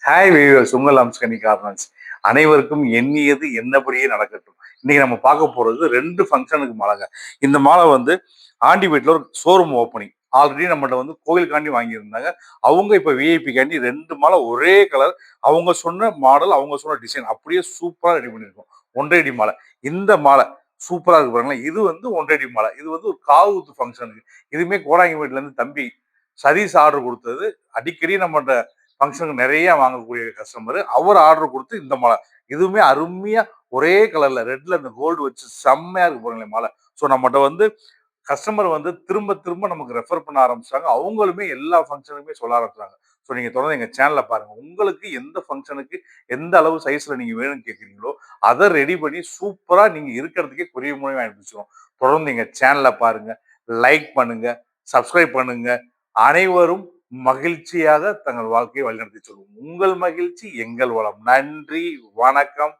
Hi viewers, உங்கள் அம்ஸ்கனி garments. அனைவருக்கும் எண்ணியது என்னபடியே நடக்கட்டும். இன்னைக்கு நம்ம பார்க்க போறது 2 ஃபங்க்ஷனுக்கு மாலைங்க. இந்த மாலை வந்து ஆண்டிபேட்ல ஒரு ஷோரூம் ஓப்பனிங். ஆல்ரெடி நம்மள்ட்ட வந்து கோவிலுக்காண்டி வாங்கியிருந்தாங்க. அவங்க இப்ப விஐபிக்காண்டி 2 மாலை ஒரே கலர். அவங்க சொன்ன மாடல், அவங்க சொன்ன டிசைன் அப்படியே சூப்பரா ரெடி பண்ணியிருக்கோம். ஒன்றரை மாலை. இந்த மாலை சூப்பரா இருக்கு பாருங்களேன். இது வந்து ஒன்றரை மாலை. இது வந்து ஒரு காவுகுத்து ஃபங்க்ஷனுக்கு. இதுவுமே கோடாங்கிமேட்ல இருந்து தம்பி சதீஷ் ஆர்டர் கொடுத்தது. அடிக்கடி நம்மள்ட்ட ஃபங்க்ஷனுக்கு நிறைய வாங்கக்கூடிய கஸ்டமர். அவர் ஆர்டர் கொடுத்து இந்த மாலை. இதுவுமே அருமையா ஒரே கலர்ல ரெட்ல இந்த கோல்டு வச்சு செம்மையா இருக்கு பாருங்களேன் மாலை. ஸோ நம்மகிட்ட வந்து கஸ்டமர் வந்து திரும்ப திரும்ப நமக்கு ரெஃபர் பண்ண ஆரம்பிச்சாங்க. அவங்களுமே எல்லா ஃபங்க்ஷனுக்குமே சொல்ல ஆரம்பிச்சாங்க. ஸோ நீங்க தொடர்ந்து எங்க சேனல பாருங்க. உங்களுக்கு எந்த ஃபங்க்ஷனுக்கு எந்த அளவு சைஸ்ல நீங்க வேணும்னு கேட்குறீங்களோ, அத ரெடி பண்ணி சூப்பரா நீங்க இருக்கிறதுக்கே கொரியர் மூலியமா அனுப்பிச்சிருவோம். தொடர்ந்து எங்க சேனல பாருங்க. லைக் பண்ணுங்க, சப்ஸ்கிரைப் பண்ணுங்க. அனைவரும் மகிழ்ச்சியாக தங்கள் வாழ்க்கையை வழிநடத்தி செல்வோம். உங்கள் மகிழ்ச்சி எங்கள் வளம். நன்றி, வணக்கம்.